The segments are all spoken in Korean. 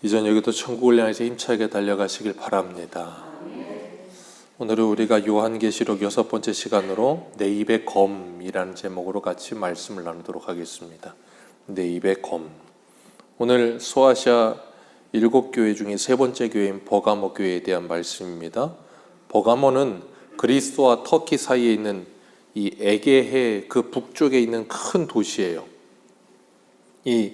이전 여기도 천국을 향해서 힘차게 달려가시길 바랍니다. 오늘은 우리가 요한계시록 6번째 시간으로 내 입의 검이라는 제목으로 같이 말씀을 나누도록 하겠습니다. 내 입의 검. 오늘 소아시아 7교회 중에 세 번째 교회인 버가모 교회에 대한 말씀입니다. 버가모는 그리스와 터키 사이에 있는 이 에게해 그 북쪽에 있는 큰 도시예요. 이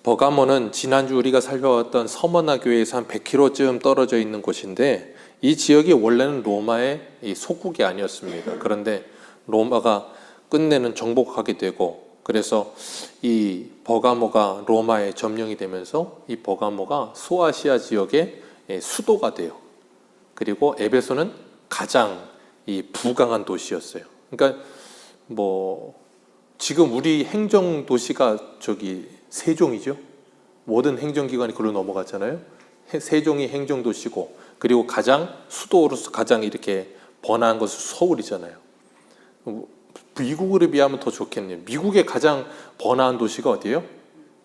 버가모는 지난주 우리가 살펴봤던 서머나 교회에서 한 100km쯤 떨어져 있는 곳인데, 이 지역이 원래는 로마의 속국이 아니었습니다. 그런데 로마가 끝내는 정복하게 되고, 그래서 이 버가모가 로마에 점령이 되면서 이 버가모가 소아시아 지역의 수도가 돼요. 그리고 에베소는 가장 이 부강한 도시였어요. 그러니까 지금 우리 행정 도시가 세종이죠. 모든 행정기관이 그걸로 넘어갔잖아요. 세종이 행정도시고, 그리고 수도로서 가장 이렇게 번화한 것은 서울이잖아요. 미국으로 비하면 더 좋겠네요. 미국의 가장 번화한 도시가 어디예요?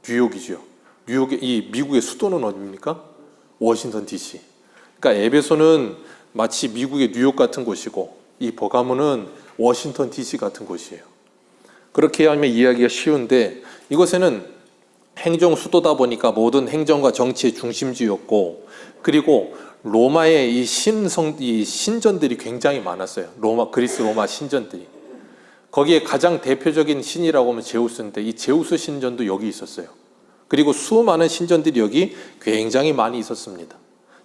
뉴욕이죠. 미국의 수도는 어디입니까? 워싱턴 DC. 그러니까 에베소는 마치 미국의 뉴욕 같은 곳이고, 이 버가모는 워싱턴 DC 같은 곳이에요. 그렇게 하면 이해하기가 쉬운데, 이곳에는 행정 수도다 보니까 모든 행정과 정치의 중심지였고, 그리고 로마의 이 신전들이 굉장히 많았어요. 그리스 로마 신전들이. 거기에 가장 대표적인 신이라고 하면 제우스인데, 이 제우스 신전도 여기 있었어요. 그리고 수많은 신전들이 여기 굉장히 많이 있었습니다.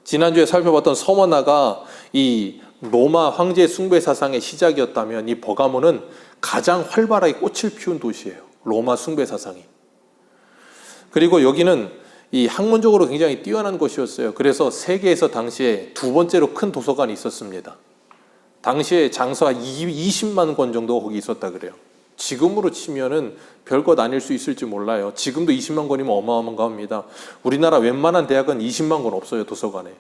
지난주에 살펴봤던 서머나가 이 로마 황제 숭배 사상의 시작이었다면, 이 버가모는 가장 활발하게 꽃을 피운 도시예요. 로마 숭배 사상이. 그리고 여기는 이 학문적으로 굉장히 뛰어난 곳이었어요. 그래서 세계에서 당시에 두 번째로 큰 도서관이 있었습니다. 당시에 장서가 20만 권 정도 거기 있었다 그래요. 지금으로 치면은 별것 아닐 수 있을지 몰라요. 지금도 20만 권이면 어마어마한 겁니다. 우리나라 웬만한 대학은 20만 권 없어요, 도서관에.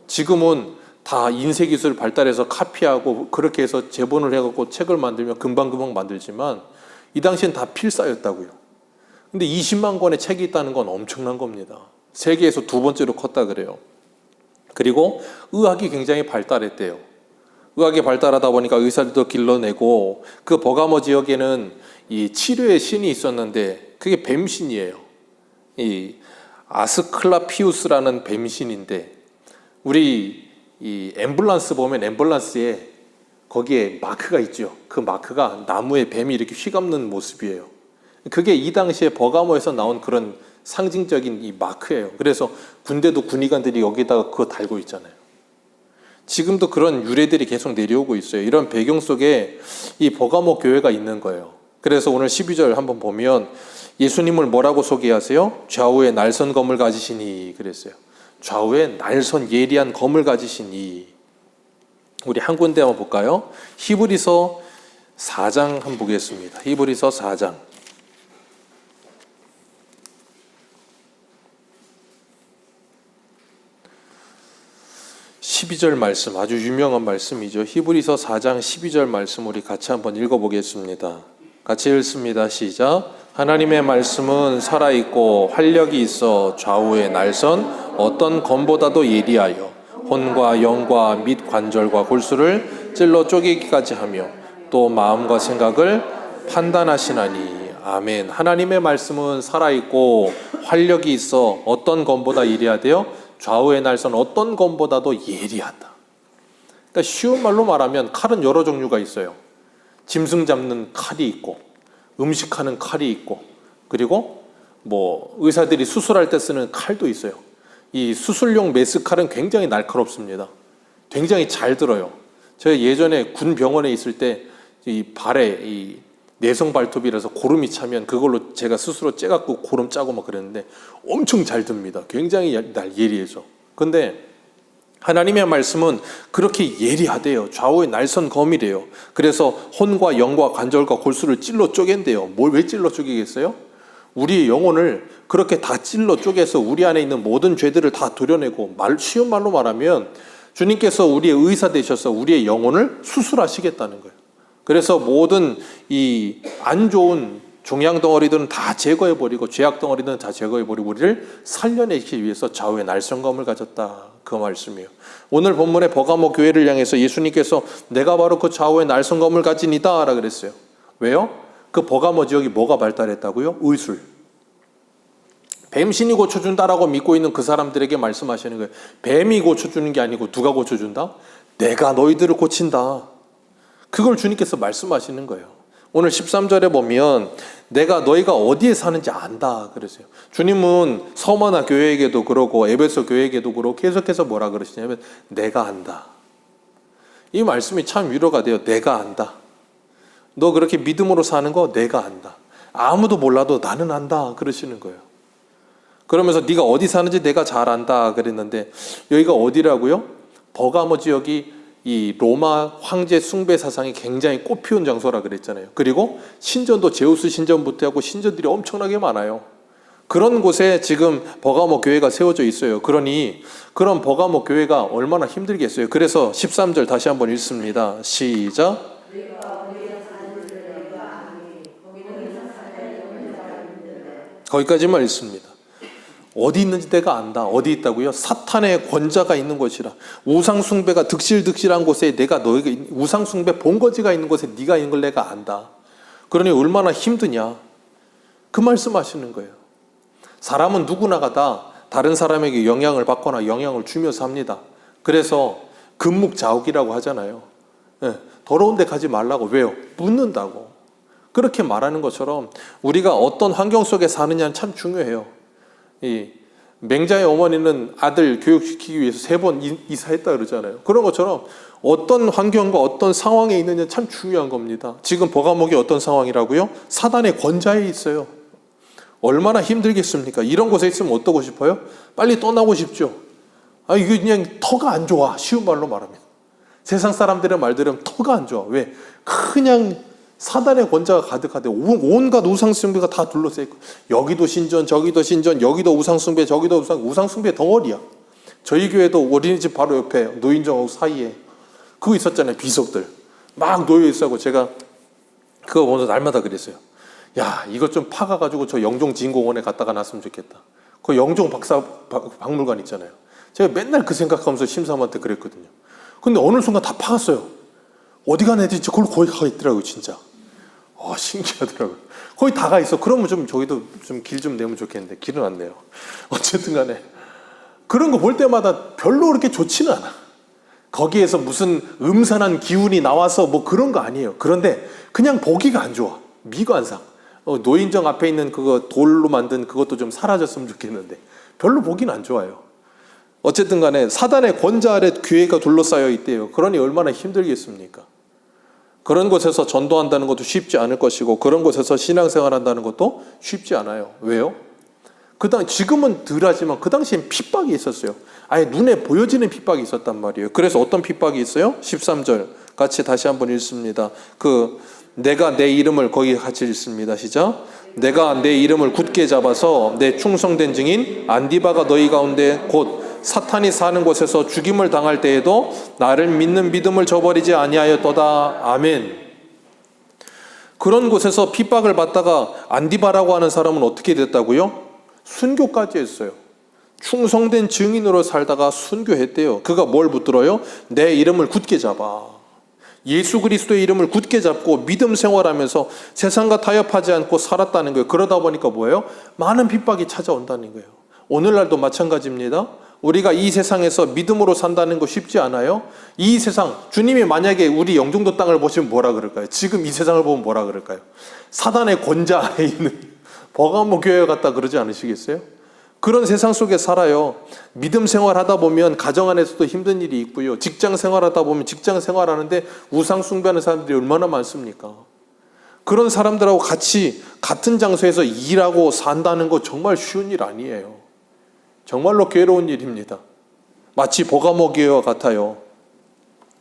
지금은 다 인쇄기술 발달해서 카피하고 그렇게 해서 제본을 해갖고 책을 만들면 금방금방 만들지만, 이 당시엔 다 필사였다고요. 근데 20만 권의 책이 있다는 건 엄청난 겁니다. 세계에서 두 번째로 컸다 그래요. 그리고 의학이 굉장히 발달했대요. 의학이 발달하다 보니까 의사들도 길러내고, 그 버가모 지역에는 이 치료의 신이 있었는데 그게 뱀신이에요. 이 아스클라피우스라는 뱀신인데, 우리 이 앰뷸런스 보면 앰뷸런스에 거기에 마크가 있죠. 그 마크가 나무에 뱀이 이렇게 휘감는 모습이에요. 그게 이 당시에 버가모에서 나온 그런 상징적인 이 마크예요. 그래서 군대도 군의관들이 여기다가 그거 달고 있잖아요. 지금도 그런 유래들이 계속 내려오고 있어요. 이런 배경 속에 이 버가모 교회가 있는 거예요. 그래서 오늘 12절 한번 보면 예수님을 뭐라고 소개하세요? 좌우에 날선 검을 가지시니 그랬어요. 좌우에 날선 예리한 검을 가지시니. 우리 한 군데 한번 볼까요? 히브리서 4장 한번 보겠습니다. 히브리서 4장. 12절 말씀, 아주 유명한 말씀이죠. 히브리서 4장 12절 말씀 우리 같이 한번 읽어보겠습니다. 같이 읽습니다. 시작. 하나님의 말씀은 살아있고 활력이 있어 좌우에 날선 어떤 검보다도 예리하여 혼과 영과 및 관절과 골수를 찔러 쪼개기까지 하며 또 마음과 생각을 판단하시나니. 아멘. 하나님의 말씀은 살아있고 활력이 있어 어떤 검보다 예리하대요? 좌우의 날선 어떤 검보다도 예리하다. 그러니까 쉬운 말로 말하면 칼은 여러 종류가 있어요. 짐승 잡는 칼이 있고, 음식하는 칼이 있고, 그리고 의사들이 수술할 때 쓰는 칼도 있어요. 이 수술용 메스칼은 굉장히 날카롭습니다. 굉장히 잘 들어요. 제가 예전에 군 병원에 있을 때 이 발에 이 내성 발톱이라서 고름이 차면 그걸로 제가 스스로 째갖고 고름 짜고 막 그랬는데 엄청 잘 듭니다. 굉장히 예리해져. 근데 하나님의 말씀은 그렇게 예리하대요. 좌우에 날선 검이래요. 그래서 혼과 영과 관절과 골수를 찔러 쪼갠대요. 뭘 왜 찔러 쪼개겠어요? 우리의 영혼을 그렇게 다 찔러 쪼개서 우리 안에 있는 모든 죄들을 다 도려내고, 쉬운 말로 말하면 주님께서 우리의 의사 되셔서 우리의 영혼을 수술하시겠다는 거예요. 그래서 모든 이 안 좋은 종양 덩어리들은 다 제거해버리고 죄악 덩어리들은 다 제거해버리고 우리를 살려내기 위해서 좌우의 날성검을 가졌다. 그 말씀이에요. 오늘 본문의 버가모 교회를 향해서 예수님께서 내가 바로 그 좌우의 날성검을 가진 이다 라고 그랬어요. 왜요? 그 버가모 지역이 뭐가 발달했다고요? 의술. 뱀신이 고쳐준다라고 믿고 있는 그 사람들에게 말씀하시는 거예요. 뱀이 고쳐주는 게 아니고 누가 고쳐준다? 내가 너희들을 고친다. 그걸 주님께서 말씀하시는 거예요. 오늘 13절에 보면 내가 너희가 어디에 사는지 안다 그러세요. 주님은 서머나 교회에게도 그러고 에베소 교회에게도 그러고 계속해서 뭐라 그러시냐면 내가 안다. 이 말씀이 참 위로가 돼요. 내가 안다. 너 그렇게 믿음으로 사는 거 내가 안다. 아무도 몰라도 나는 안다 그러시는 거예요. 그러면서 네가 어디 사는지 내가 잘 안다 그랬는데 여기가 어디라고요? 버가모 지역이 이 로마 황제 숭배 사상이 굉장히 꽃피운 장소라 그랬잖아요. 그리고 신전도 제우스 신전부터 하고 신전들이 엄청나게 많아요. 그런 곳에 지금 버가모 교회가 세워져 있어요. 그러니 그런 버가모 교회가 얼마나 힘들겠어요. 그래서 13절 다시 한번 읽습니다. 시작. 거기까지만 읽습니다. 어디 있는지 내가 안다. 어디 있다고요? 사탄의 권자가 있는 곳이라. 우상숭배가 득실득실한 곳에 내가 너희가 우상숭배 본거지가 있는 곳에 네가 있는 걸 내가 안다. 그러니 얼마나 힘드냐. 그 말씀하시는 거예요. 사람은 누구나가 다 다른 사람에게 영향을 받거나 영향을 주며 삽니다. 그래서 금묵자욱이라고 하잖아요. 더러운 데 가지 말라고. 왜요? 묻는다고. 그렇게 말하는 것처럼 우리가 어떤 환경 속에 사느냐는 참 중요해요. 이 맹자의 어머니는 아들 교육시키기 위해서 3번 이사했다 그러잖아요. 그런 것처럼 어떤 환경과 어떤 상황에 있느냐 참 중요한 겁니다. 지금 버가목이 어떤 상황이라고요? 사단의 권좌에 있어요. 얼마나 힘들겠습니까? 이런 곳에 있으면 어떠고 싶어요? 빨리 떠나고 싶죠. 이게 그냥 터가 안 좋아. 쉬운 말로 말하면. 세상 사람들의 말 들으면 터가 안 좋아. 왜? 그냥 사단의 권자가 가득하대. 온갖 우상숭배가 다 둘러싸여 있고 여기도 신전, 저기도 신전, 여기도 우상숭배, 저기도 우상숭배 덩어리야. 저희 교회도 어린이집 바로 옆에 노인정하고 사이에 그거 있었잖아요. 비석들 막 놓여 있어고 제가 그거 보면서 날마다 그랬어요. 야, 이것 좀 파가가지고 저 영종 진공원에 갖다가 놨으면 좋겠다. 그 영종 박물관 있잖아요. 제가 맨날 그 생각하면서 심사님한테 그랬거든요. 근데 어느 순간 다 파갔어요. 어디 간 애들이 그걸 거기 가 있더라고요, 진짜. 신기하더라고요. 거의 다 가 있어. 그러면 좀 저기도 좀 길 좀 내면 좋겠는데 길은 안 내요. 어쨌든 간에 그런 거 볼 때마다 별로 그렇게 좋지는 않아. 거기에서 무슨 음산한 기운이 나와서 뭐 그런 거 아니에요. 그런데 그냥 보기가 안 좋아. 미관상. 노인정 앞에 있는 그거 돌로 만든 그것도 좀 사라졌으면 좋겠는데 별로 보기는 안 좋아요. 어쨌든 간에 사단의 권자 아래 교회가 둘러싸여 있대요. 그러니 얼마나 힘들겠습니까? 그런 곳에서 전도한다는 것도 쉽지 않을 것이고 그런 곳에서 신앙생활한다는 것도 쉽지 않아요. 왜요? 지금은 덜하지만 그 당시엔 핍박이 있었어요. 아예 눈에 보여지는 핍박이 있었단 말이에요. 그래서 어떤 핍박이 있어요? 13절 같이 다시 한번 읽습니다. 내가 내 이름을 거기 같이 읽습니다. 시작. 내가 내 이름을 굳게 잡아서 내 충성된 증인 안디바가 너희 가운데 곧 사탄이 사는 곳에서 죽임을 당할 때에도 나를 믿는 믿음을 저버리지 아니하였도다. 아멘. 그런 곳에서 핍박을 받다가 안디바라고 하는 사람은 어떻게 됐다고요? 순교까지 했어요. 충성된 증인으로 살다가 순교했대요. 그가 뭘 붙들어요? 내 이름을 굳게 잡아. 예수 그리스도의 이름을 굳게 잡고 믿음 생활하면서 세상과 타협하지 않고 살았다는 거예요. 그러다 보니까 뭐예요? 많은 핍박이 찾아온다는 거예요. 오늘날도 마찬가지입니다. 우리가 이 세상에서 믿음으로 산다는 거 쉽지 않아요? 이 세상, 주님이 만약에 우리 영종도 땅을 보시면 뭐라 그럴까요? 지금 이 세상을 보면 뭐라 그럴까요? 사단의 권자 아래 있는 버가모 교회 같다 그러지 않으시겠어요? 그런 세상 속에 살아요. 믿음 생활하다 보면 가정 안에서도 힘든 일이 있고요. 직장 생활하다 보면 직장 생활하는데 우상 숭배하는 사람들이 얼마나 많습니까? 그런 사람들하고 같이 같은 장소에서 일하고 산다는 거 정말 쉬운 일 아니에요. 정말로 괴로운 일입니다. 마치 버가모 교회와 같아요.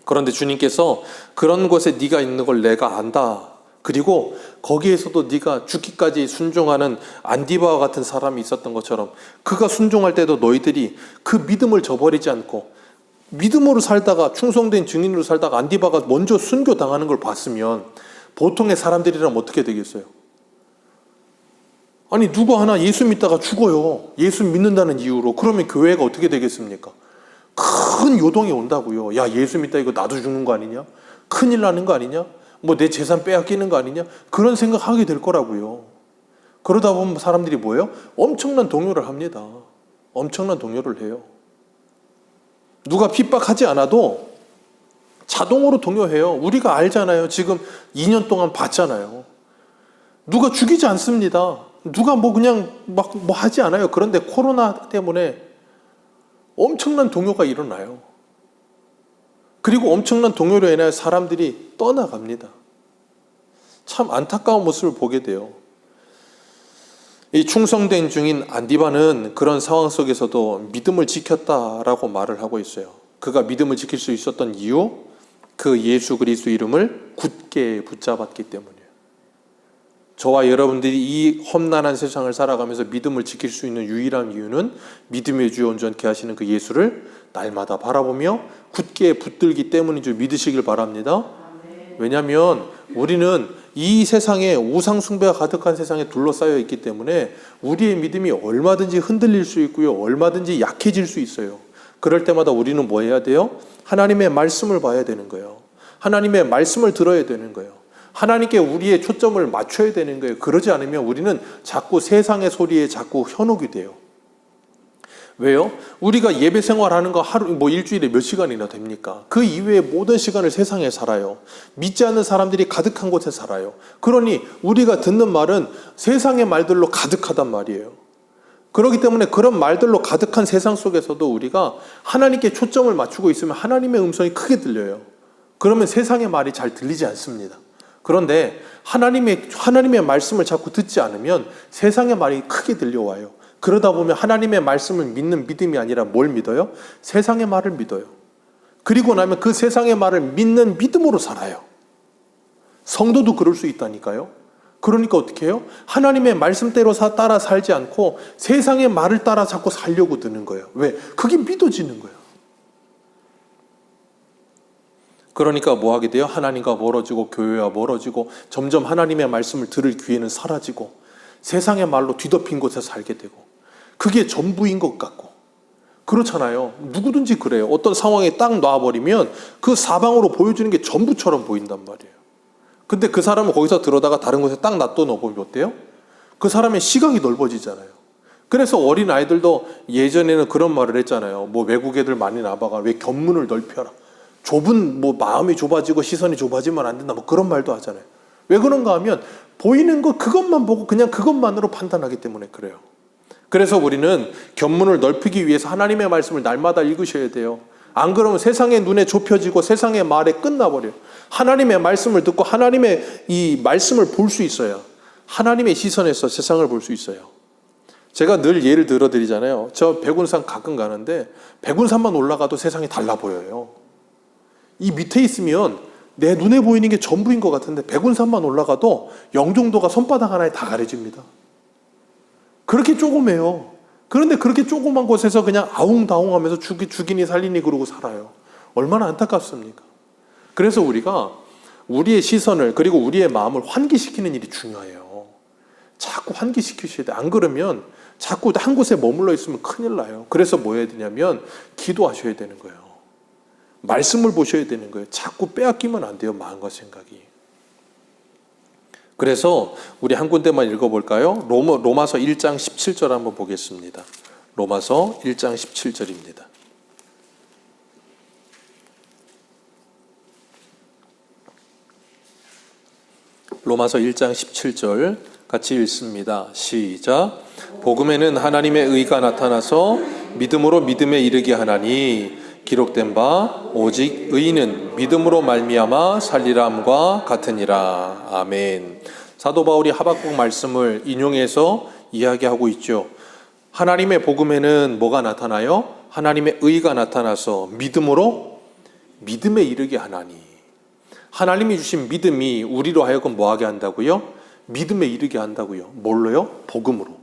그런데 주님께서 그런 곳에 네가 있는 걸 내가 안다. 그리고 거기에서도 네가 죽기까지 순종하는 안디바와 같은 사람이 있었던 것처럼 그가 순종할 때도 너희들이 그 믿음을 저버리지 않고 믿음으로 살다가 충성된 증인으로 살다가 안디바가 먼저 순교당하는 걸 봤으면 보통의 사람들이라면 어떻게 되겠어요? 아니 누구 하나 예수 믿다가 죽어요. 예수 믿는다는 이유로. 그러면 교회가 어떻게 되겠습니까? 큰 요동이 온다고요. 야, 예수 믿다 이거 나도 죽는 거 아니냐? 큰일 나는 거 아니냐? 뭐 내 재산 빼앗기는 거 아니냐? 그런 생각하게 될 거라고요. 그러다 보면 사람들이 뭐예요? 엄청난 동요를 합니다. 엄청난 동요를 해요. 누가 핍박하지 않아도 자동으로 동요해요. 우리가 알잖아요. 지금 2년 동안 봤잖아요. 누가 죽이지 않습니다. 누가 뭐 그냥 막 뭐 하지 않아요. 그런데 코로나 때문에 엄청난 동요가 일어나요. 그리고 엄청난 동요로 인해 사람들이 떠나갑니다. 참 안타까운 모습을 보게 돼요. 이 충성된 중인 안디바는 그런 상황 속에서도 믿음을 지켰다라고 말을 하고 있어요. 그가 믿음을 지킬 수 있었던 이유, 그 예수 그리스도 이름을 굳게 붙잡았기 때문이에요. 저와 여러분들이 이 험난한 세상을 살아가면서 믿음을 지킬 수 있는 유일한 이유는 믿음의 주 온전케 하시는 그 예수를 날마다 바라보며 굳게 붙들기 때문인 줄 믿으시길 바랍니다. 왜냐하면 우리는 이 세상에 우상 숭배가 가득한 세상에 둘러싸여 있기 때문에 우리의 믿음이 얼마든지 흔들릴 수 있고요. 얼마든지 약해질 수 있어요. 그럴 때마다 우리는 뭐 해야 돼요? 하나님의 말씀을 봐야 되는 거예요. 하나님의 말씀을 들어야 되는 거예요. 하나님께 우리의 초점을 맞춰야 되는 거예요. 그러지 않으면 우리는 자꾸 세상의 소리에 자꾸 현혹이 돼요. 왜요? 우리가 예배 생활하는 거 하루, 뭐 일주일에 몇 시간이나 됩니까? 그 이외의 모든 시간을 세상에 살아요. 믿지 않는 사람들이 가득한 곳에 살아요. 그러니 우리가 듣는 말은 세상의 말들로 가득하단 말이에요. 그렇기 때문에 그런 말들로 가득한 세상 속에서도 우리가 하나님께 초점을 맞추고 있으면 하나님의 음성이 크게 들려요. 그러면 세상의 말이 잘 들리지 않습니다. 그런데 하나님의 말씀을 자꾸 듣지 않으면 세상의 말이 크게 들려와요. 그러다 보면 하나님의 말씀을 믿는 믿음이 아니라 뭘 믿어요? 세상의 말을 믿어요. 그리고 나면 그 세상의 말을 믿는 믿음으로 살아요. 성도도 그럴 수 있다니까요. 그러니까 어떻게 해요? 하나님의 말씀대로 따라 살지 않고 세상의 말을 따라 자꾸 살려고 드는 거예요. 왜? 그게 믿어지는 거예요. 그러니까 뭐 하게 돼요? 하나님과 멀어지고 교회와 멀어지고 점점 하나님의 말씀을 들을 기회는 사라지고 세상의 말로 뒤덮인 곳에 살게 되고 그게 전부인 것 같고 그렇잖아요. 누구든지 그래요. 어떤 상황에 딱 놔버리면 그 사방으로 보여주는 게 전부처럼 보인단 말이에요. 근데 그 사람은 거기서 들어다가 다른 곳에 딱 놔둬 놓으면 어때요? 그 사람의 시각이 넓어지잖아요. 그래서 어린 아이들도 예전에는 그런 말을 했잖아요. 뭐 외국 애들 많이 나봐가 왜 견문을 넓혀라. 좁은 뭐 마음이 좁아지고 시선이 좁아지면 안 된다. 뭐 그런 말도 하잖아요. 왜 그런가 하면 보이는 거 그것만 보고 그냥 그것만으로 판단하기 때문에 그래요. 그래서 우리는 견문을 넓히기 위해서 하나님의 말씀을 날마다 읽으셔야 돼요. 안 그러면 세상의 눈에 좁혀지고 세상의 말에 끝나버려요. 하나님의 말씀을 듣고 하나님의 이 말씀을 볼 수 있어요. 하나님의 시선에서 세상을 볼 수 있어요. 제가 늘 예를 들어드리잖아요. 저 백운산 가끔 가는데 백운산만 올라가도 세상이 달라 보여요. 이 밑에 있으면 내 눈에 보이는 게 전부인 것 같은데 백운산만 올라가도 영종도가 손바닥 하나에 다 가려집니다. 그렇게 조그매요. 그런데 그렇게 조그만 곳에서 그냥 아웅다웅하면서 죽이니 살리니 그러고 살아요. 얼마나 안타깝습니까? 그래서 우리가 우리의 시선을 그리고 우리의 마음을 환기시키는 일이 중요해요. 자꾸 환기시키셔야 돼요. 안 그러면 자꾸 한 곳에 머물러 있으면 큰일 나요. 그래서 뭐 해야 되냐면 기도하셔야 되는 거예요. 말씀을 보셔야 되는 거예요. 자꾸 빼앗기면 안 돼요. 마음과 생각이. 그래서 우리 한 군데만 읽어볼까요? 로마서 1장 17절 한번 보겠습니다. 로마서 1장 17절입니다. 로마서 1장 17절 같이 읽습니다. 시작. 복음에는 하나님의 의가 나타나서 믿음으로 믿음에 이르게 하나니 기록된 바 오직 의인은 믿음으로 말미암아 살리람과 같으니라. 아멘. 사도 바울이 하박국 말씀을 인용해서 이야기하고 있죠. 하나님의 복음에는 뭐가 나타나요? 하나님의 의가 나타나서 믿음으로 믿음에 이르게 하나니. 하나님이 주신 믿음이 우리로 하여금 뭐하게 한다고요? 믿음에 이르게 한다고요. 뭘로요? 복음으로.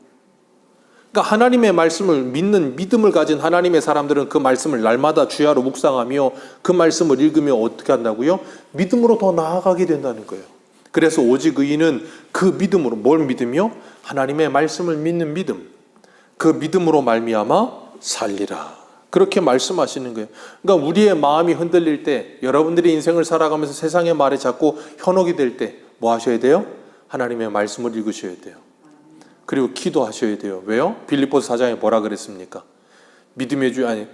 그러니까 하나님의 말씀을 믿는 믿음을 가진 하나님의 사람들은 그 말씀을 날마다 주야로 묵상하며 그 말씀을 읽으며 어떻게 한다고요? 믿음으로 더 나아가게 된다는 거예요. 그래서 오직 의인은 그 믿음으로 뭘 믿으며? 하나님의 말씀을 믿는 믿음, 그 믿음으로 말미암아 살리라. 그렇게 말씀하시는 거예요. 그러니까 우리의 마음이 흔들릴 때, 여러분들이 인생을 살아가면서 세상의 말에 자꾸 현혹이 될 때 뭐 하셔야 돼요? 하나님의 말씀을 읽으셔야 돼요. 그리고 기도하셔야 돼요. 왜요? 빌립보서 4장에 뭐라 그랬습니까? 믿음의 주, 아니,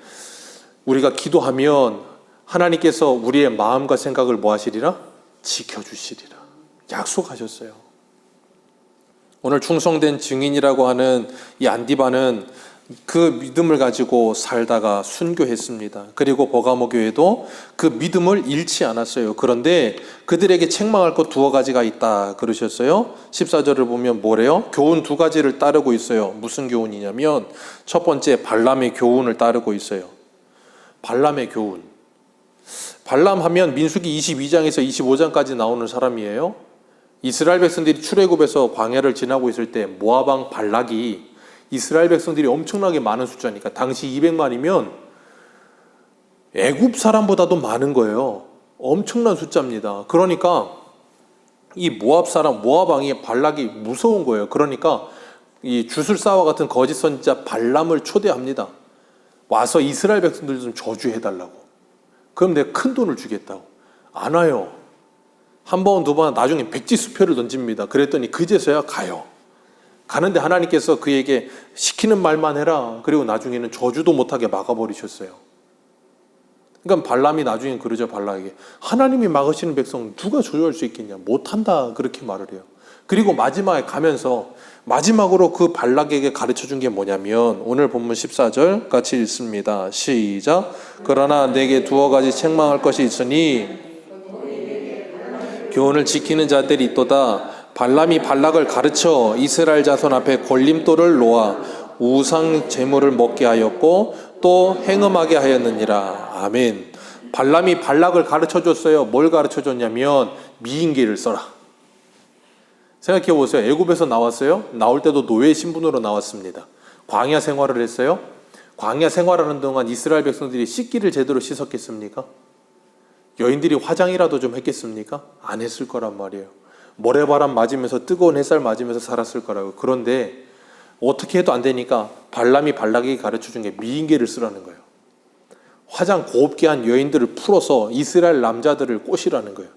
우리가 기도하면 하나님께서 우리의 마음과 생각을 뭐 하시리라? 지켜주시리라. 약속하셨어요. 오늘 충성된 증인이라고 하는 이 안디바는 그 믿음을 가지고 살다가 순교했습니다. 그리고 버가모 교회도 그 믿음을 잃지 않았어요. 그런데 그들에게 책망할 것 두어 가지가 있다 그러셨어요. 14절을 보면 뭐래요? 교훈 두 가지를 따르고 있어요. 무슨 교훈이냐면 첫 번째 발람의 교훈을 따르고 있어요. 발람의 교훈. 발람 하면 민수기 22장에서 25장까지 나오는 사람이에요. 이스라엘 백성들이 출애굽에서 광야를 지나고 있을 때 모압 왕 발락이 이스라엘 백성들이 엄청나게 많은 숫자니까 당시 200만이면 애굽 사람보다도 많은 거예요. 엄청난 숫자입니다. 그러니까 이 모압 왕이 발락이 무서운 거예요. 그러니까 이 주술사와 같은 거짓 선지자 발람을 초대합니다. 와서 이스라엘 백성들 좀 저주해달라고. 그럼 내가 큰 돈을 주겠다고. 안 와요. 한 번, 두 번, 나중에 백지수표를 던집니다. 그랬더니 그제서야 가요. 가는데 하나님께서 그에게 시키는 말만 해라. 그리고 나중에는 저주도 못하게 막아버리셨어요. 그러니까 발람이 나중에 그러죠. 발락에게. 하나님이 막으시는 백성 누가 저주할 수 있겠냐. 못한다. 그렇게 말을 해요. 그리고 마지막에 가면서 마지막으로 그 발락에게 가르쳐준 게 뭐냐면 오늘 본문 14절 같이 읽습니다. 시작. 그러나 내게 두어 가지 책망할 것이 있으니 교훈을 지키는 자들이 있도다. 발람이 발락을 가르쳐 이스라엘 자손 앞에 걸림돌을 놓아 우상 제물을 먹게 하였고 또 행음하게 하였느니라. 아멘. 발람이 발락을 가르쳐줬어요. 뭘 가르쳐줬냐면 미인계를 써라. 생각해 보세요. 애굽에서 나왔어요. 나올 때도 노예 신분으로 나왔습니다. 광야 생활을 했어요. 광야 생활하는 동안 이스라엘 백성들이 씻기를 제대로 씻었겠습니까? 여인들이 화장이라도 좀 했겠습니까? 안 했을 거란 말이에요. 모래바람 맞으면서 뜨거운 햇살 맞으면서 살았을 거라고. 그런데 어떻게 해도 안 되니까 발람이 발락에게 가르쳐준 게 미인계를 쓰라는 거예요. 화장 곱게 한 여인들을 풀어서 이스라엘 남자들을 꼬시라는 거예요.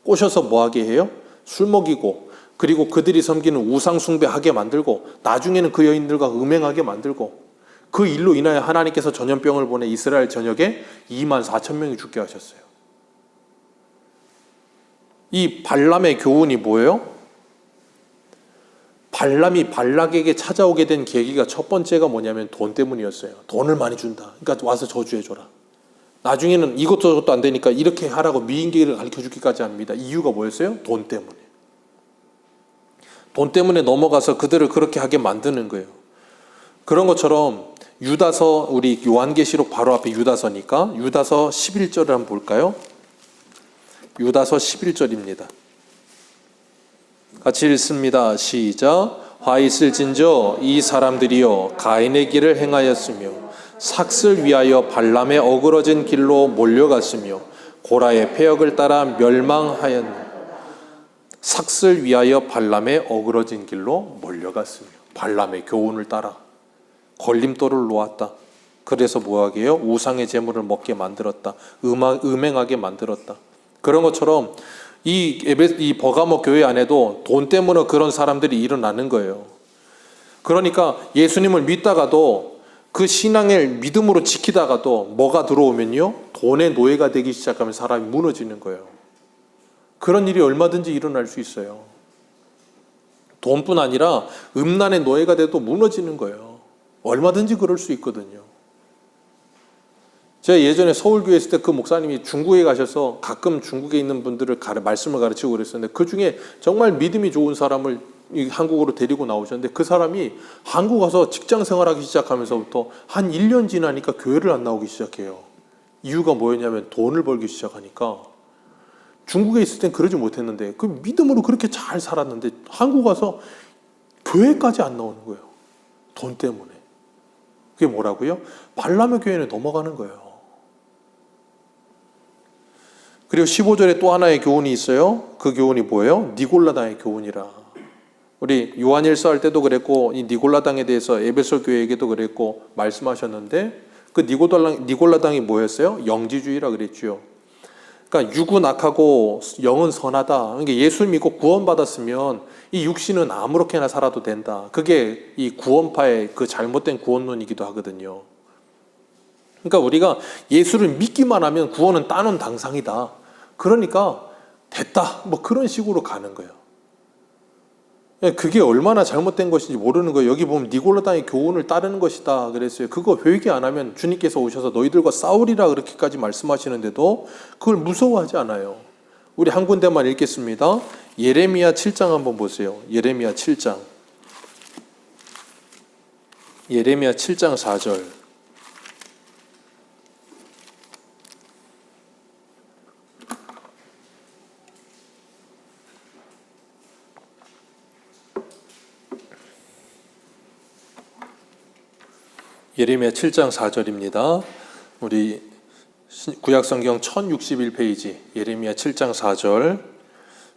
꼬셔서 뭐하게 해요? 술 먹이고 그리고 그들이 섬기는 우상 숭배하게 만들고 나중에는 그 여인들과 음행하게 만들고 그 일로 인하여 하나님께서 전염병을 보내 이스라엘 전역에 24,000명이 죽게 하셨어요. 이 발람의 교훈이 뭐예요? 발람이 발락에게 찾아오게 된 계기가 첫 번째가 뭐냐면 돈 때문이었어요. 돈을 많이 준다. 그러니까 와서 저주해줘라. 나중에는 이것도 저것도 안 되니까 이렇게 하라고 미인계를 가르쳐주기까지 합니다. 이유가 뭐였어요? 돈 때문에. 돈 때문에 넘어가서 그들을 그렇게 하게 만드는 거예요. 그런 것처럼 유다서, 우리 요한계시록 바로 앞에 유다서니까 유다서 11절을 한번 볼까요? 유다서 11절입니다. 같이 읽습니다. 시작. 화 있을진저 이 사람들이여 가인의 길을 행하였으며 삭슬 위하여 발람의 어그러진 길로 몰려갔으며 고라의 패역을 따라 멸망하였느니라. 삭슬 위하여 발람의 어그러진 길로 몰려갔으며 발람의 교훈을 따라 걸림돌을 놓았다. 그래서 뭐하게 해요? 우상의 제물을 먹게 만들었다. 음행하게 만들었다. 그런 것처럼 이 버가모 교회 안에도 돈 때문에 그런 사람들이 일어나는 거예요. 그러니까 예수님을 믿다가도 그 신앙을 믿음으로 지키다가도 뭐가 들어오면요, 돈의 노예가 되기 시작하면 사람이 무너지는 거예요. 그런 일이 얼마든지 일어날 수 있어요. 돈뿐 아니라 음란의 노예가 돼도 무너지는 거예요. 얼마든지 그럴 수 있거든요. 제가 예전에 서울교회 있을 때 그 목사님이 중국에 가셔서 가끔 중국에 있는 분들을 말씀을 가르치고 그랬었는데 그 중에 정말 믿음이 좋은 사람을 한국으로 데리고 나오셨는데 그 사람이 한국 와서 직장 생활하기 시작하면서부터 한 1년 지나니까 교회를 안 나오기 시작해요. 이유가 뭐였냐면 돈을 벌기 시작하니까. 중국에 있을 땐 그러지 못했는데 그 믿음으로 그렇게 잘 살았는데 한국 와서 교회까지 안 나오는 거예요. 돈 때문에. 그게 뭐라고요? 발람의 교회는 넘어가는 거예요. 그리고 15절에 또 하나의 교훈이 있어요. 그 교훈이 뭐예요? 니골라다의 교훈이라. 우리 요한일서 할 때도 그랬고 이 니골라당에 대해서 에베소 교회에게도 그랬고 말씀하셨는데 그 니골라당이 뭐였어요? 영지주의라 그랬죠. 그러니까 육은 악하고 영은 선하다. 그러니까 예수 믿고 구원받았으면 이 육신은 아무렇게나 살아도 된다. 그게 이 구원파의 그 잘못된 구원론이기도 하거든요. 그러니까 우리가 예수를 믿기만 하면 구원은 따놓은 당상이다. 그러니까 됐다. 뭐 그런 식으로 가는 거예요. 그게 얼마나 잘못된 것인지 모르는 거예요. 여기 보면 니골라당의 교훈을 따르는 것이다 그랬어요. 그거 회개 안 하면 주님께서 오셔서 너희들과 싸우리라 그렇게까지 말씀하시는데도 그걸 무서워하지 않아요. 우리 한 군데만 읽겠습니다. 예레미야 7장 한번 보세요. 예레미야 7장. 예레미야 7장 4절. 예레미야 7장 4절입니다. 우리 구약성경 1061페이지 예레미야 7장 4절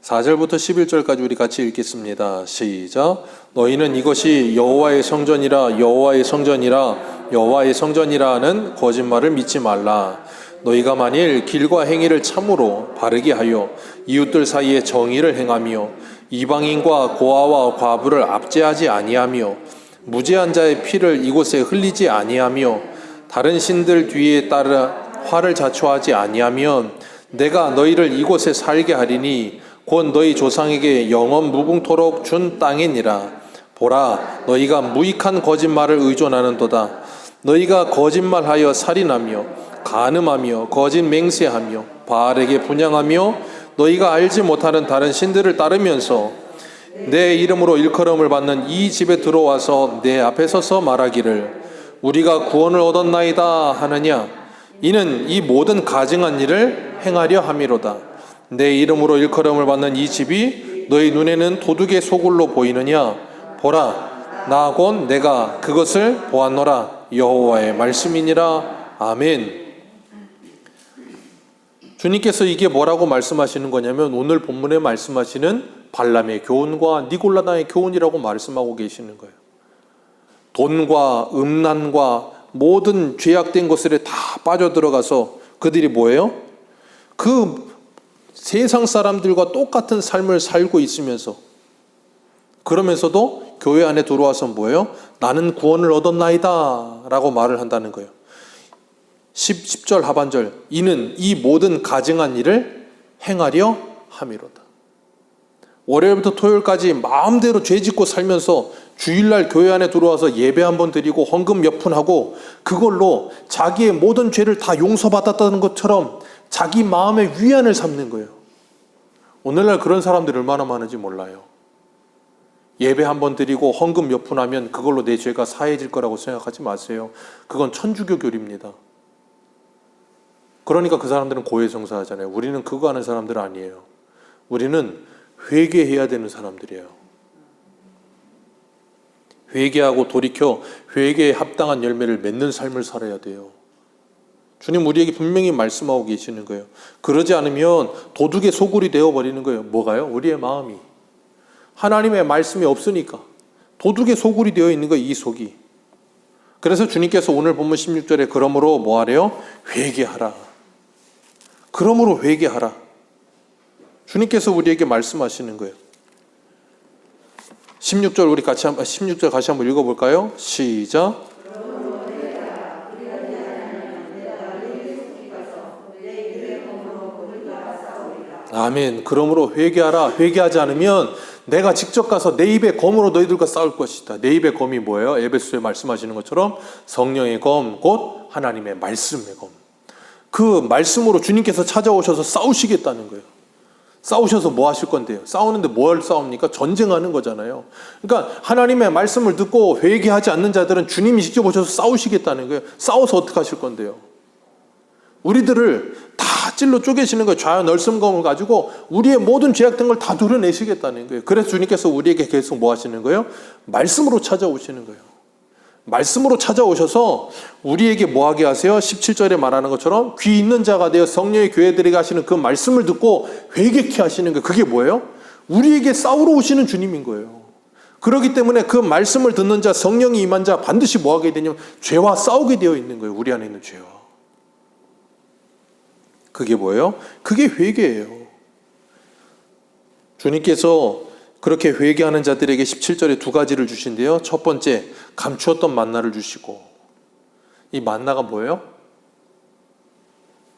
4절부터 11절까지 우리 같이 읽겠습니다. 시작. 너희는 이것이 여호와의 성전이라 여호와의 성전이라 여호와의 성전이라는 거짓말을 믿지 말라. 너희가 만일 길과 행위를 참으로 바르게 하여 이웃들 사이에 정의를 행하며 이방인과 고아와 과부를 압제하지 아니하며 무죄한 자의 피를 이곳에 흘리지 아니하며 다른 신들 뒤에 따라 화를 자초하지 아니하면 내가 너희를 이곳에 살게 하리니 곧 너희 조상에게 영원 무궁토록 준 땅이니라. 보라, 너희가 무익한 거짓말을 의존하는도다. 너희가 거짓말하여 살인하며 간음하며 거짓 맹세하며 바알에게 분향하며 너희가 알지 못하는 다른 신들을 따르면서 내 이름으로 일컬음을 받는 이 집에 들어와서 내 앞에 서서 말하기를 우리가 구원을 얻었나이다 하느냐. 이는 이 모든 가증한 일을 행하려 함이로다. 내 이름으로 일컬음을 받는 이 집이 너희 눈에는 도둑의 소굴로 보이느냐. 보라, 나 곧 내가 그것을 보았노라. 여호와의 말씀이니라. 아멘. 주님께서 이게 뭐라고 말씀하시는 거냐면 오늘 본문에 말씀하시는 발람의 교훈과 니골라당의 교훈이라고 말씀하고 계시는 거예요. 돈과 음란과 모든 죄악된 것들에 다 빠져들어가서 그들이 뭐예요? 그 세상 사람들과 똑같은 삶을 살고 있으면서 그러면서도 교회 안에 들어와서 뭐예요? 나는 구원을 얻었나이다 라고 말을 한다는 거예요. 10절 하반절 이는 이 모든 가증한 일을 행하려 함이로다. 월요일부터 토요일까지 마음대로 죄 짓고 살면서 주일날 교회 안에 들어와서 예배 한번 드리고 헌금 몇 푼 하고 그걸로 자기의 모든 죄를 다 용서받았다는 것처럼 자기 마음의 위안을 삼는 거예요. 오늘날 그런 사람들이 얼마나 많은지 몰라요. 예배 한번 드리고 헌금 몇 푼 하면 그걸로 내 죄가 사해질 거라고 생각하지 마세요. 그건 천주교 교리입니다. 그러니까 그 사람들은 고해성사하잖아요. 우리는 그거 하는 사람들 아니에요. 우리는 회개해야 되는 사람들이에요. 회개하고 돌이켜 회개에 합당한 열매를 맺는 삶을 살아야 돼요. 주님 우리에게 분명히 말씀하고 계시는 거예요. 그러지 않으면 도둑의 소굴이 되어버리는 거예요. 뭐가요? 우리의 마음이. 하나님의 말씀이 없으니까 도둑의 소굴이 되어 있는 거예요. 이 속이. 그래서 주님께서 오늘 본문 16절에 그러므로 뭐 하래요? 회개하라. 그러므로 회개하라. 주님께서 우리에게 말씀하시는 거예요. 16절 우리 같이 16절 같이 한번 읽어볼까요? 시작. 아멘. 그러므로 회개하라. 회개하지 않으면 내가 직접 가서 내 입의 검으로 너희들과 싸울 것이다. 내 입의 검이 뭐예요? 에베소에 말씀하시는 것처럼 성령의 검, 곧 하나님의 말씀의 검. 그 말씀으로 주님께서 찾아오셔서 싸우시겠다는 거예요. 싸우셔서 뭐 하실 건데요? 싸우는데 뭘 싸웁니까? 전쟁하는 거잖아요. 그러니까 하나님의 말씀을 듣고 회개하지 않는 자들은 주님이 직접 오셔서 싸우시겠다는 거예요. 싸워서 어떻게 하실 건데요? 우리들을 다 찔러 쪼개시는 거예요. 좌우 널씀검을 가지고 우리의 모든 죄악된 걸 다 드러내시겠다는 거예요. 그래서 주님께서 우리에게 계속 뭐 하시는 거예요? 말씀으로 찾아오시는 거예요. 말씀으로 찾아오셔서 우리에게 뭐 하게 하세요? 17절에 말하는 것처럼 귀 있는 자가 되어 성령의 교회들에게 하시는 그 말씀을 듣고 회개케 하시는 거예요. 그게 뭐예요? 우리에게 싸우러 오시는 주님인 거예요. 그렇기 때문에 그 말씀을 듣는 자, 성령이 임한 자 반드시 뭐 하게 되냐면 죄와 싸우게 되어 있는 거예요. 우리 안에 있는 죄와. 그게 뭐예요? 그게 회개예요. 주님께서 그렇게 회개하는 자들에게 17절에 두 가지를 주신대요. 첫 번째, 감추었던 만나를 주시고, 이 만나가 뭐예요?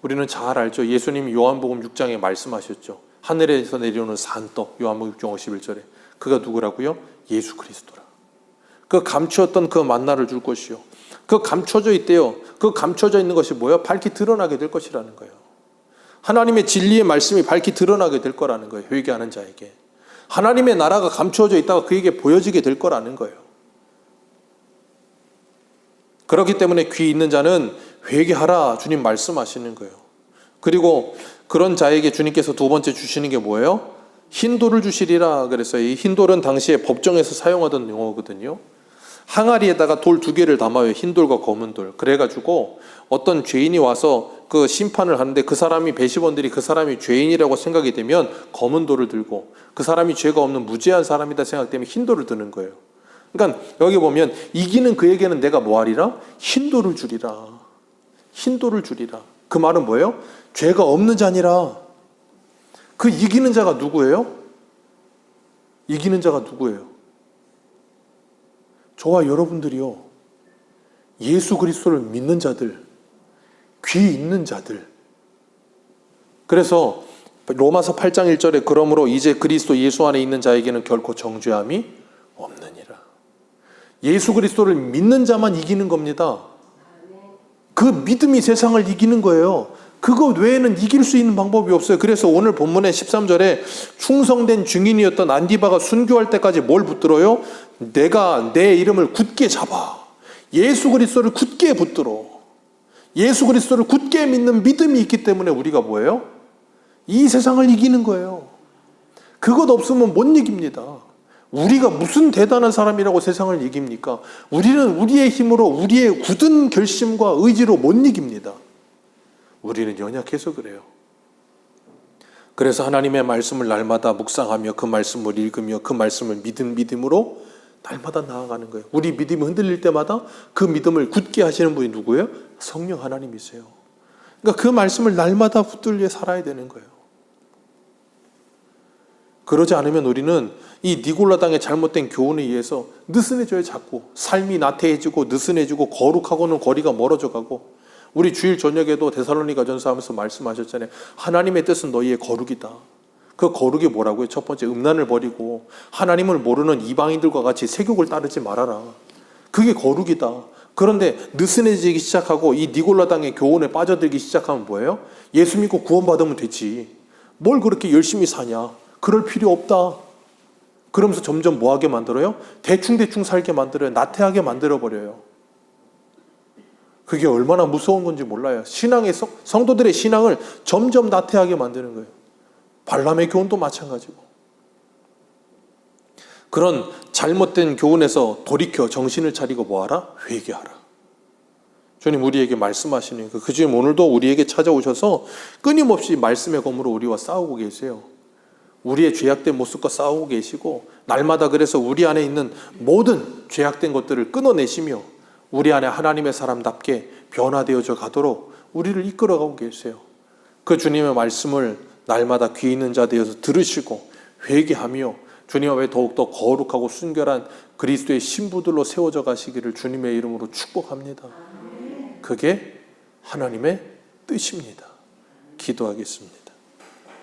우리는 잘 알죠. 예수님이 요한복음 6장에 말씀하셨죠. 하늘에서 내려오는 산떡, 요한복음 6장 51절에. 그가 누구라고요? 예수 그리스도라. 그 감추었던 그 만나를 줄 것이요. 그 감춰져 있대요. 그 감춰져 있는 것이 뭐예요? 밝히 드러나게 될 것이라는 거예요. 하나님의 진리의 말씀이 밝히 드러나게 될 거라는 거예요. 회개하는 자에게. 하나님의 나라가 감추어져 있다가 그에게 보여지게 될 거라는 거예요. 그렇기 때문에 귀 있는 자는 회개하라 주님 말씀하시는 거예요. 그리고 그런 자에게 주님께서 두 번째 주시는 게 뭐예요? 흰돌을 주시리라 그랬어요. 이 흰돌은 당시에 법정에서 사용하던 용어거든요. 항아리에다가 돌 두 개를 담아요. 흰돌과 검은돌. 그래가지고 어떤 죄인이 와서 그 심판을 하는데 그 사람이 배심원들이 그 사람이 죄인이라고 생각이 되면 검은돌을 들고 그 사람이 죄가 없는 무죄한 사람이다 생각되면 흰돌을 드는 거예요. 그러니까 여기 보면 이기는 그에게는 내가 뭐하리라? 흰돌을 주리라. 흰돌을 주리라. 그 말은 뭐예요? 죄가 없는 자니라. 그 이기는 자가 누구예요? 이기는 자가 누구예요? 저와 여러분들이요. 예수 그리스도를 믿는 자들, 귀 있는 자들. 그래서 로마서 8장 1절에 그러므로 이제 그리스도 예수 안에 있는 자에게는 결코 정죄함이 없느니라. 예수 그리스도를 믿는 자만 이기는 겁니다. 그 믿음이 세상을 이기는 거예요. 그거 외에는 이길 수 있는 방법이 없어요. 그래서 오늘 본문의 13절에 충성된 증인이었던 안디바가 순교할 때까지 뭘 붙들어요? 내가 내 이름을 굳게 잡아. 예수 그리스도를 굳게 붙들어. 예수 그리스도를 굳게 믿는 믿음이 있기 때문에 우리가 뭐예요? 이 세상을 이기는 거예요. 그것 없으면 못 이깁니다. 우리가 무슨 대단한 사람이라고 세상을 이깁니까? 우리는 우리의 힘으로 우리의 굳은 결심과 의지로 못 이깁니다. 우리는 연약해서 그래요. 그래서 하나님의 말씀을 날마다 묵상하며 그 말씀을 읽으며 그 말씀을 믿음으로 날마다 나아가는 거예요. 우리 믿음이 흔들릴 때마다 그 믿음을 굳게 하시는 분이 누구예요? 성령 하나님이세요. 그러니까 그 말씀을 날마다 붙들려 살아야 되는 거예요. 그러지 않으면 우리는 이 니골라당의 잘못된 교훈에 의해서 느슨해져요. 자꾸 삶이 나태해지고 느슨해지고 거룩하고는 거리가 멀어져 가고, 우리 주일 저녁에도 데살로니가전서 하면서 말씀하셨잖아요. 하나님의 뜻은 너희의 거룩이다. 그 거룩이 뭐라고요? 첫 번째, 음란을 버리고 하나님을 모르는 이방인들과 같이 세욕을 따르지 말아라. 그게 거룩이다. 그런데 느슨해지기 시작하고 이 니골라당의 교훈에 빠져들기 시작하면 뭐예요? 예수 믿고 구원받으면 되지. 뭘 그렇게 열심히 사냐? 그럴 필요 없다. 그러면서 점점 뭐하게 만들어요? 대충 살게 만들어요. 나태하게 만들어버려요. 그게 얼마나 무서운 건지 몰라요. 성도들의 신앙을 점점 나태하게 만드는 거예요. 발람의 교훈도 마찬가지고. 그런 잘못된 교훈에서 돌이켜 정신을 차리고 뭐하라? 회개하라. 주님 우리에게 말씀하시는 그 주님 오늘도 우리에게 찾아오셔서 끊임없이 말씀의 검으로 우리와 싸우고 계세요. 우리의 죄악된 모습과 싸우고 계시고, 날마다 그래서 우리 안에 있는 모든 죄악된 것들을 끊어내시며 우리 안에 하나님의 사람답게 변화되어져 가도록 우리를 이끌어가고 계세요. 그 주님의 말씀을 날마다 귀 있는 자 되어서 들으시고 회개하며 주님 앞에 더욱더 거룩하고 순결한 그리스도의 신부들로 세워져 가시기를 주님의 이름으로 축복합니다. 그게 하나님의 뜻입니다. 기도하겠습니다.